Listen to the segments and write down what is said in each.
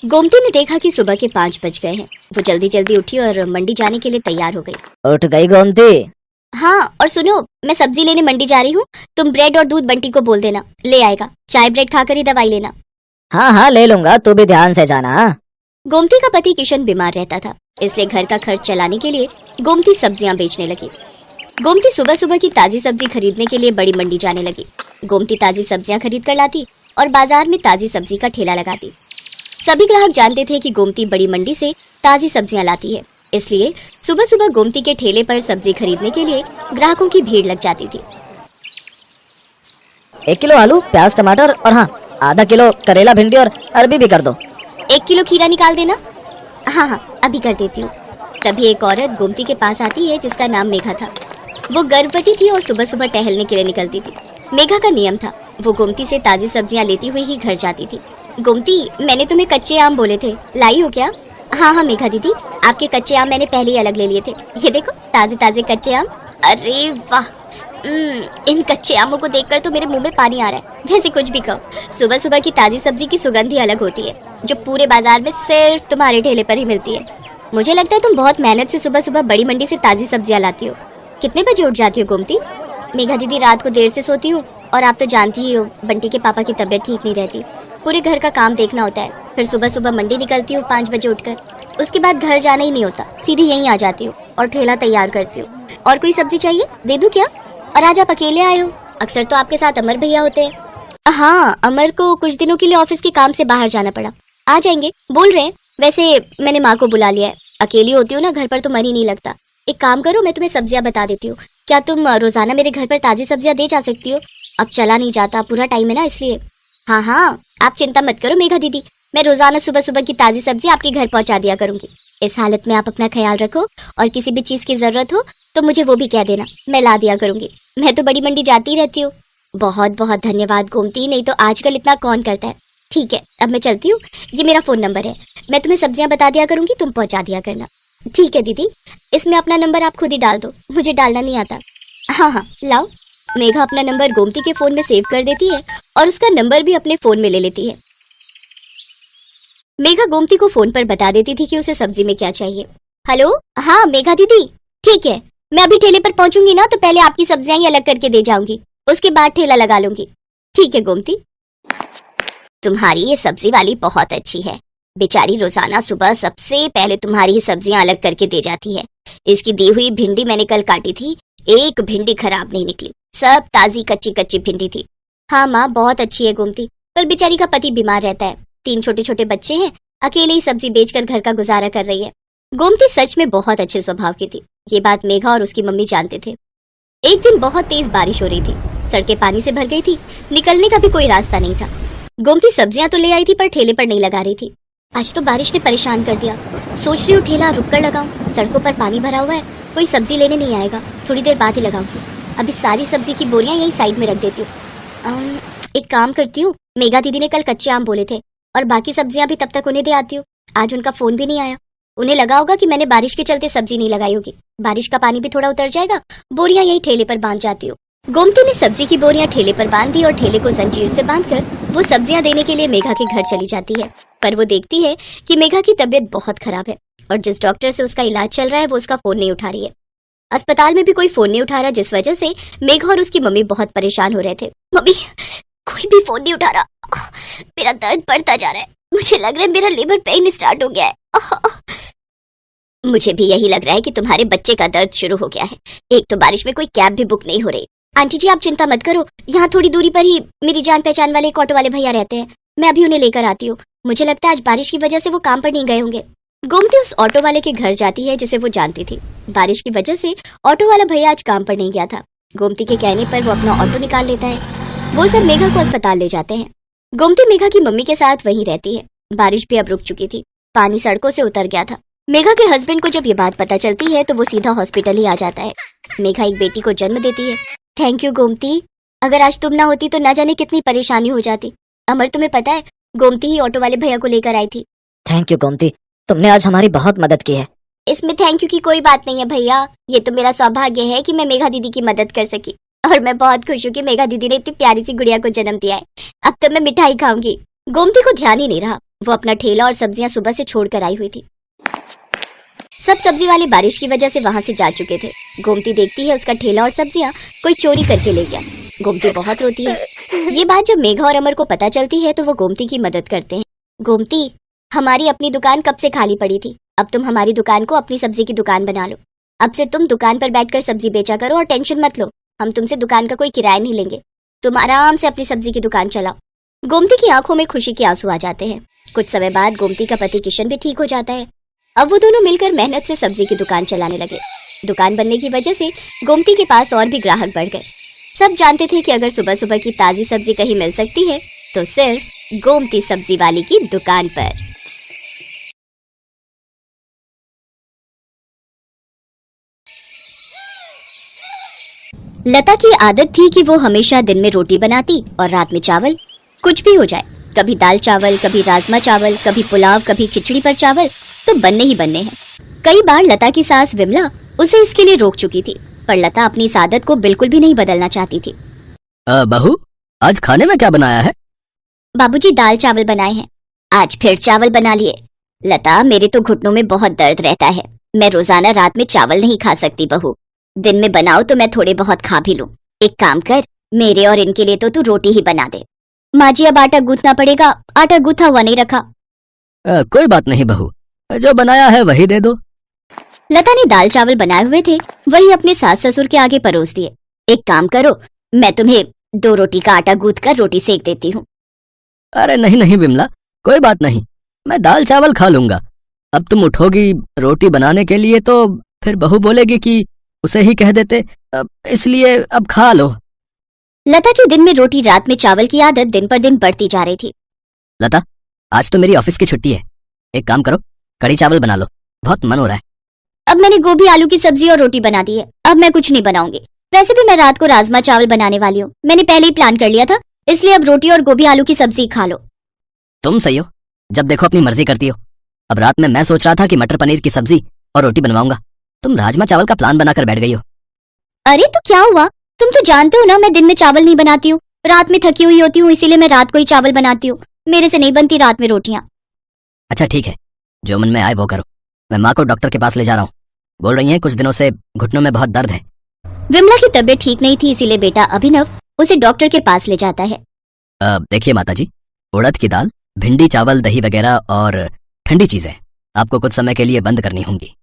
गोमती ने देखा कि सुबह के 5 बज गए हैं। वो जल्दी जल्दी उठी और मंडी जाने के लिए तैयार हो गई। उठ गई गोमती? हाँ, और सुनो, मैं सब्जी लेने मंडी जा रही हूँ। तुम ब्रेड और दूध बंटी को बोल देना, ले आएगा। चाय ब्रेड खाकर ही दवाई लेना। हाँ हाँ ले लूंगा, तू भी ध्यान से जाना। गोमती का पति किशन बीमार रहता था, इसलिए घर का खर्च चलाने के लिए गोमती सब्जियां बेचने लगी। गोमती सुबह सुबह की ताजी सब्जी खरीदने के लिए बड़ी मंडी जाने लगी। गोमती ताजी सब्जियां खरीद कर लाती और बाजार में ताजी सब्जी का ठेला लगाती। सभी ग्राहक जानते थे कि गोमती बड़ी मंडी से ताजी सब्जियां लाती है, इसलिए सुबह सुबह गोमती के ठेले पर सब्जी खरीदने के लिए ग्राहकों की भीड़ लग जाती थी। 1 किलो आलू, प्याज, टमाटर और हाँ आधा किलो करेला, भिंडी और अरबी भी कर दो। 1 किलो खीरा निकाल देना। हाँ, अभी कर देती हूँ। तभी एक औरत गोमती के पास आती है जिसका नाम मेघा था। वो गर्भवती थी और सुबह सुबह टहलने के लिए निकलती थी। मेघा का नियम था, वो गोमती से ताजी सब्जियां लेती हुई ही घर जाती थी। गोमती, मैंने तुम्हें कच्चे आम बोले थे, लाई हो क्या? हाँ मेघा दीदी, आपके कच्चे आम मैंने पहले ही अलग ले लिए थे। ये देखो ताजे ताजे कच्चे आम। अरे वाह, इन कच्चे आमों को देखकर तो मेरे मुंह में पानी आ रहा है। वैसे कुछ भी कहो, सुबह सुबह की ताजी सब्जी की सुगंध ही अलग होती है, जो पूरे बाजार में सिर्फ तुम्हारे ठेले पर ही मिलती है। मुझे लगता है तुम बहुत मेहनत से सुबह सुबह बड़ी मंडी से ताजी सब्जियां लाती हो। कितने बजे उठ जाती हो गोमती? मेघा दीदी, रात को देर से सोती हूँ और आप तो जानती ही हो बंटी के पापा की तबीयत ठीक नहीं रहती। पूरे घर का काम देखना होता है, फिर सुबह सुबह मंडी निकलती हूँ 5 बजे उठकर। उसके बाद घर जाना ही नहीं होता, सीधी यहीं आ जाती हूँ और ठेला तैयार करती हूँ। और कोई सब्जी चाहिए, दे दूं क्या? और आज आप अकेले आए हो? अक्सर तो आपके साथ अमर भैया होते हैं। हाँ, अमर को कुछ दिनों के लिए ऑफिस के काम से बाहर जाना पड़ा, आ जाएंगे बोल रहे हैं। वैसे मैंने माँ को बुला लिया है, अकेली होती हूँ ना घर पर तो मन ही नहीं लगता। एक काम करो, मैं तुम्हें सब्जियां बता देती हूँ, क्या तुम रोजाना मेरे घर पर ताजी सब्जियां दे जा सकती हो? अब चला नहीं जाता, पूरा टाइम है ना इसलिए। हाँ, आप चिंता मत करो मेघा दीदी, मैं रोजाना सुबह सुबह की ताजी सब्जी आपके घर पहुंचा दिया करूंगी। इस हालत में आप अपना ख्याल रखो और किसी भी चीज की जरूरत हो तो मुझे वो भी कह देना, मैं ला दिया करूंगी। मैं तो बड़ी मंडी जाती रहती हूँ। बहुत बहुत धन्यवाद गोमती, नहीं तो आजकल इतना कौन करता है। ठीक है, अब मैं चलती हूँ, ये मेरा फोन नंबर है, मैं तुम्हें सब्जियां बता दिया करूंगी, तुम पहुंचा दिया करना। ठीक है दीदी, इसमें अपना नंबर आप खुद ही डाल दो, मुझे डालना नहीं आता। हाँ, लाओ। मेघा अपना नंबर गोमती के फोन में सेव कर देती है और उसका नंबर भी अपने फोन में ले लेती है। मेघा गोमती को फोन पर बता देती थी कि उसे सब्जी में क्या चाहिए। हेलो, हाँ मेघा दीदी, ठीक है, मैं अभी ठेले पर पहुंचूंगी ना तो पहले आपकी सब्जियां ही अलग करके दे जाऊंगी, उसके बाद ठेला लगा लूंगी। ठीक है गोमती। तुम्हारी ये सब्जी वाली बहुत अच्छी है, बेचारी रोजाना सुबह सबसे पहले तुम्हारी ही सब्जियां अलग करके दे जाती है। इसकी दी हुई भिंडी मैंने कल काटी थी, एक भिंडी खराब नहीं निकली, सब ताजी कच्ची कच्ची भिंडी थी। हाँ माँ, बहुत अच्छी है गोमती, पर बेचारी का पति बीमार रहता है, 3 छोटे छोटे बच्चे हैं, अकेले ही सब्जी बेचकर घर का गुजारा कर रही है। गोमती सच में बहुत अच्छे स्वभाव की थी, ये बात मेघा और उसकी मम्मी जानते थे। एक दिन बहुत तेज बारिश हो रही थी, सड़कें पानी से भर गई थी, निकलने का भी कोई रास्ता नहीं था। गोमती सब्जियां तो ले आई थी पर ठेले पर नहीं लगा रही थी। आज तो बारिश ने परेशान कर दिया, सोच रही हूँ ठेला रुक कर लगाऊं, सड़कों पर पानी भरा हुआ है, कोई सब्जी लेने नहीं आएगा, थोड़ी देर बाद ही लगाऊंगी। अभी सारी सब्जी की बोरियां यहीं साइड में रख देती हूँ। एक काम करती हूँ, मेघा दीदी ने कल कच्चे आम बोले थे और बाकी सब्जियां भी तब तक उन्हें दे आती हूँ। आज उनका फोन भी नहीं आया, उन्हें लगा होगा कि मैंने बारिश के चलते सब्जी नहीं लगाई होगी। बारिश का पानी भी थोड़ा उतर जाएगा, बोरियां यहीं ठेले पर बांध जाती हूँ। गोमती ने सब्जी की बोरियां ठेले पर बांध दी और ठेले को जंजीर से बांधकर वो सब्जियां देने के लिए मेघा के घर चली जाती है। पर वो देखती है कि मेघा की तबीयत बहुत खराब है और जिस डॉक्टर से उसका इलाज चल रहा है वो उसका फोन नहीं उठा रही है। अस्पताल में भी कोई फोन नहीं उठा रहा, जिस वजह से मेघा और उसकी मम्मी बहुत परेशान हो रहे थे। मम्मी, कोई भी फोन नहीं उठा रहा, मेरा दर्द बढ़ता जा रहा है, मुझे लग रहा है मेरा लेबर पेन स्टार्ट हो गया है। मुझे भी यही लग रहा है कि तुम्हारे बच्चे का दर्द शुरू हो गया है। एक तो बारिश में कोई कैब भी बुक नहीं हो रही। आंटी जी आप चिंता मत करो, यहाँ थोड़ी दूरी पर ही मेरी जान पहचान वाले एक ऑटो वाले भैया रहते हैं, मैं अभी उन्हें लेकर आती हूँ। मुझे लगता है आज बारिश की वजह से वो काम पर नहीं गए होंगे। गोमती उस ऑटो वाले के घर जाती है जिसे वो जानती थी। बारिश की वजह से ऑटो वाला भैया आज काम पर नहीं गया था। गोमती के कहने पर वो अपना ऑटो निकाल लेता है। वो सब मेघा को अस्पताल ले जाते हैं। गोमती मेघा की मम्मी के साथ वहीं रहती है। बारिश भी अब रुक चुकी थी, पानी सड़कों से उतर गया था। मेघा के हस्बैंड को जब ये बात पता चलती है तो वो सीधा हॉस्पिटल ही आ जाता है। मेघा एक बेटी को जन्म देती है। थैंक यू गोमती, अगर आज तुम ना होती तो ना जाने कितनी परेशानी हो जाती। अमर, तुम्हें पता है गोमती ही ऑटो वाले भैया को लेकर आई थी। थैंक यू गोमती, तुमने आज हमारी बहुत मदद की है। इसमें थैंक यू की कोई बात नहीं है भैया, ये तो मेरा सौभाग्य है कि मैं मेघा दीदी की मदद कर सकी और मैं बहुत खुश हूँ कि मेघा दीदी ने इतनी प्यारी सी गुड़िया को जन्म दिया है। अब तो मैं मिठाई खाऊंगी। गोमती को ध्यान ही नहीं रहा, वो अपना ठेला और सब्जियां सुबह से छोड़कर आई हुई थी। सब सब्जी वाले बारिश की वजह से वहां से जा चुके थे। गोमती देखती है उसका ठेला और सब्जियां कोई चोरी करके ले गया। गोमती बहुत रोती है। ये बात जब मेघा और अमर को पता चलती है तो वो गोमती की मदद करते हैं। गोमती, हमारी अपनी दुकान कब से खाली पड़ी थी, अब तुम हमारी दुकान को अपनी सब्जी की दुकान बना लो। अब से तुम दुकान पर बैठकर सब्जी बेचा करो और टेंशन मत लो, हम तुमसे दुकान का कोई किराया नहीं लेंगे। तुम आराम से अपनी सब्जी की दुकान चलाओ। गोमती की आंखों में खुशी के आंसू आ जाते हैं। कुछ समय बाद गोमती का पति किशन भी ठीक हो जाता है। अब वो दोनों मिलकर मेहनत से सब्जी की दुकान चलाने लगे। दुकान बनने की वजह से गोमती के पास और भी ग्राहक बढ़ गए। सब जानते थे कि अगर सुबह सुबह की ताजी सब्जी कहीं मिल सकती है तो सिर्फ गोमती सब्जी वाली की दुकान पर। लता की आदत थी कि वो हमेशा दिन में रोटी बनाती और रात में चावल। कुछ भी हो जाए, कभी दाल चावल, कभी राजमा चावल, कभी पुलाव, कभी खिचड़ी पर चावल तो बनने ही बनने हैं। कई बार लता की सास विमला उसे इसके लिए रोक चुकी थी, पर लता अपनी इस आदत को बिल्कुल भी नहीं बदलना चाहती थी। बहू, आज खाने में क्या बनाया है? बाबूजी, दाल चावल बनाए हैं। आज फिर चावल बना लिए। लता, मेरे तो घुटनों में बहुत दर्द रहता है, मैं रोजाना रात में चावल नहीं खा सकती बहू। दिन में बनाओ तो मैं थोड़े बहुत खा भी लूं। एक काम कर, मेरे और इनके लिए तो तू रोटी ही बना दे। माँ जी, अब आटा गूंथना पड़ेगा, आटा गूंथा हुआ नहीं रखा। कोई बात नहीं बहू, जो बनाया है वही दे दो। लता ने दाल चावल बनाए हुए थे, वही अपने सास ससुर के आगे परोस दिए। एक काम करो, मैं तुम्हें 2 रोटी का आटा गूंथ कर रोटी सेक देती हूँ। अरे नहीं नहीं विमला, कोई बात नहीं, मैं दाल चावल खा लूंगा। अब तुम उठोगी रोटी बनाने के लिए तो फिर बहू बोलेगी कि उसे ही कह देते, इसलिए अब खा लो। लता की दिन में रोटी रात में चावल की आदत दिन पर दिन बढ़ती जा रही थी। लता, आज तो मेरी ऑफिस की छुट्टी है, एक काम करो, कढ़ी चावल बना लो, बहुत मन हो रहा है। अब मैंने गोभी आलू की सब्जी और रोटी बना दी है, अब मैं कुछ नहीं बनाऊंगी। वैसे भी मैं रात को राजमा चावल बनाने वाली हूँ, मैंने पहले ही प्लान कर लिया था, इसलिए अब रोटी और गोभी आलू की सब्जी खा लो। तुम सही हो, जब देखो अपनी मर्जी करती हो। अब रात में मैं सोच रहा था कि मटर पनीर की सब्जी और रोटी बनवाऊंगा, तुम राजमा चावल का प्लान बनाकर बैठ गई हो। अरे तो क्या हुआ, तुम तो जानते हो ना मैं दिन में चावल नहीं बनाती हूँ, रात में थकी हुई होती हूँ, इसीलिए मैं रात को ही चावल बनाती हूँ। मेरे से नहीं बनती रात में रोटियां। अच्छा ठीक है, जो मन में आए वो करो। मैं माँ को डॉक्टर के पास ले जा रहा हूँ, बोल रही हैं कुछ दिनों से घुटनों में बहुत दर्द है। विमला की तबीयत ठीक नहीं थी, इसीलिए बेटा अभिनव उसे डॉक्टर के पास ले जाता है। देखिए माताजी, उड़द की दाल, भिंडी, चावल, दही वगैरह और ठंडी चीजें आपको कुछ समय के लिए बंद करनी होंगी।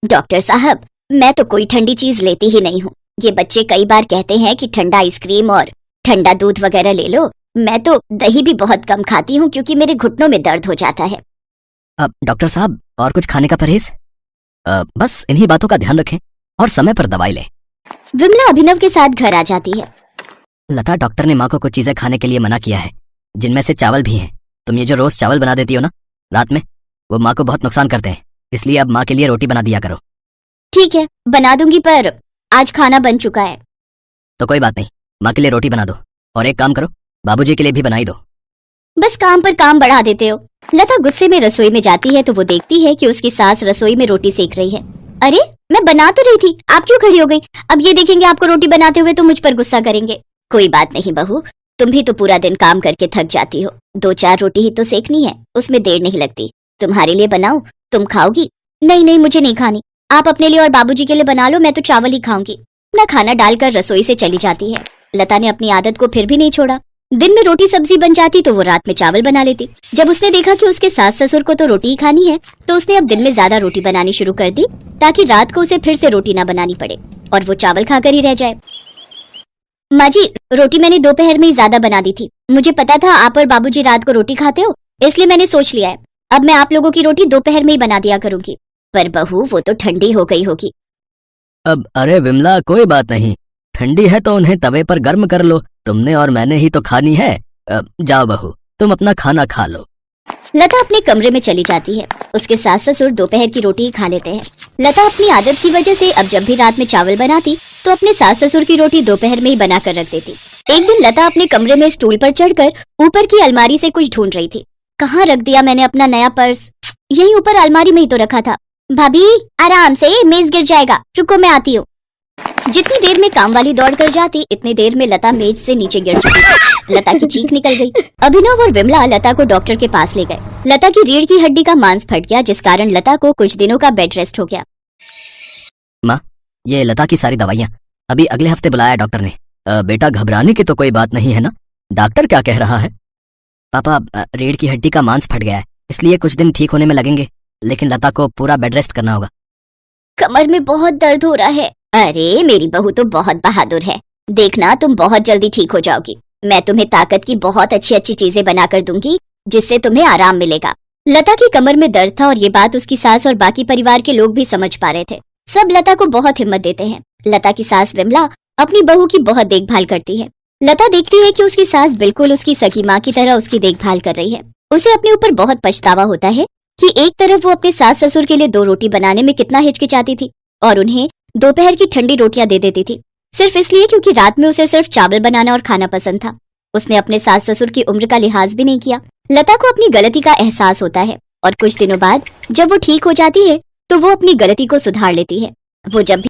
डॉक्टर साहब, मैं तो कोई ठंडी चीज लेती ही नहीं हूँ। ये बच्चे कई बार कहते हैं कि ठंडा आइसक्रीम और ठंडा दूध वगैरह ले लो, मैं तो दही भी बहुत कम खाती हूँ क्योंकि मेरे घुटनों में दर्द हो जाता है। डॉक्टर साहब, और कुछ खाने का परहेज? बस इन्हीं बातों का ध्यान रखें और समय पर दवाई लें। विमला अभिनव के साथ घर आ जाती है। लता, डॉक्टर ने माँ को कुछ चीजें खाने के लिए मना किया है, जिनमें से चावल भी हैं। तुम ये जो रोज चावल बना देती हो ना रात में, वो माँ को बहुत नुकसान करते हैं, इसलिए अब माँ के लिए रोटी बना दिया करो। ठीक है, बना दूंगी, पर आज खाना बन चुका है। तो कोई बात नहीं, माँ के लिए रोटी बना दो, और एक काम करो, बाबूजी के लिए भी बनाई दो। बस काम पर काम बढ़ा देते हो। लता गुस्से में रसोई में जाती है तो वो देखती है कि उसकी सास रसोई में रोटी सेक रही है। अरे, मैं बना तो रही थी, आप क्यों खड़ी हो गई? अब ये देखेंगे आपको रोटी बनाते हुए तो मुझ पर गुस्सा करेंगे। कोई बात नहीं बहू, तुम भी तो पूरा दिन काम करके थक जाती हो, 2-4 रोटी ही तो सेकनी है, उसमें देर नहीं लगती। तुम्हारे लिए बनाऊं, तुम खाओगी? नहीं नहीं, मुझे नहीं खानी, आप अपने लिए और बाबूजी के लिए बना लो, मैं तो चावल ही खाऊंगी। अपना खाना डालकर रसोई से चली जाती है। लता ने अपनी आदत को फिर भी नहीं छोड़ा। दिन में रोटी सब्जी बन जाती तो वो रात में चावल बना लेती। जब उसने देखा कि उसके सास ससुर को तो रोटी ही खानी है, तो उसने अब दिन में ज्यादा रोटी बनानी शुरू कर दी, ताकि रात को उसे फिर से रोटी ना बनानी पड़े और वो चावल खाकर ही रह जाए। माँ जी, रोटी मैंने दोपहर में ही ज्यादा बना दी थी, मुझे पता था आप और बाबूजी रात को रोटी खाते हो, इसलिए मैंने सोच लिया है अब मैं आप लोगों की रोटी दोपहर में ही बना दिया करूंगी। पर बहू, वो तो ठंडी हो गई होगी। अब अरे विमला, कोई बात नहीं, ठंडी है तो उन्हें तवे पर गर्म कर लो, तुमने और मैंने ही तो खानी है। जाओ बहू, तुम अपना खाना खा लो। लता अपने कमरे में चली जाती है। उसके सास ससुर दोपहर की रोटी ही खा लेते हैं। लता अपनी आदत की वजह से अब जब भी रात में चावल बनाती तो अपने सास ससुर की रोटी दोपहर में ही बना कर रख देती। एक दिन लता अपने कमरे में स्टूल पर चढ़कर ऊपर की अलमारी से कुछ ढूंढ रही थी। कहाँ रख दिया मैंने अपना नया पर्स? यही ऊपर अलमारी में ही तो रखा था। भाभी, आराम से, मेज गिर जाएगा, रुको मैं आती हूँ। जितनी देर में काम वाली दौड़ कर जाती, इतनी देर में लता मेज से नीचे गिर चुकी थी। लता की चीख निकल गई। अभिनव और विमला लता को डॉक्टर के पास ले गए। लता की रीढ़ की हड्डी का मांस फट गया, जिस कारण लता को कुछ दिनों का बेड रेस्ट हो गया। माँ, ये लता की सारी दवाइयाँ अभी अगले हफ्ते बुलाया डॉक्टर ने। बेटा, घबराने की तो कोई बात नहीं है ना? डॉक्टर क्या कह रहा है? पापा, रीढ़ की हड्डी का मांस फट गया है, इसलिए कुछ दिन ठीक होने में लगेंगे, लेकिन लता को पूरा बेड रेस्ट करना होगा। कमर में बहुत दर्द हो रहा है। अरे मेरी बहू तो बहुत बहादुर है, देखना तुम बहुत जल्दी ठीक हो जाओगी। मैं तुम्हें ताकत की बहुत अच्छी अच्छी चीजें बनाकर दूंगी, जिससे तुम्हें आराम मिलेगा। लता की कमर में दर्द था और ये बात उसकी सास और बाकी परिवार के लोग भी समझ पा रहे थे। सब लता को बहुत हिम्मत देते हैं। लता की सास विमला अपनी बहू की बहुत देखभाल करती है। लता देखती है कि उसकी सास बिल्कुल उसकी सगी माँ की तरह उसकी देखभाल कर रही है। उसे अपने ऊपर बहुत पछतावा होता है कि एक तरफ वो अपने सास ससुर के लिए 2 रोटी बनाने में कितना हिचकिचाती थी और उन्हें दोपहर की ठंडी रोटियां दे देती थी, सिर्फ इसलिए क्योंकि रात में उसे सिर्फ चावल बनाना और खाना पसंद था। उसने अपने सास ससुर की उम्र का लिहाज भी नहीं किया। लता को अपनी गलती का एहसास होता है और कुछ दिनों बाद जब वो ठीक हो जाती है तो वो अपनी गलती को सुधार लेती है। वो जब भी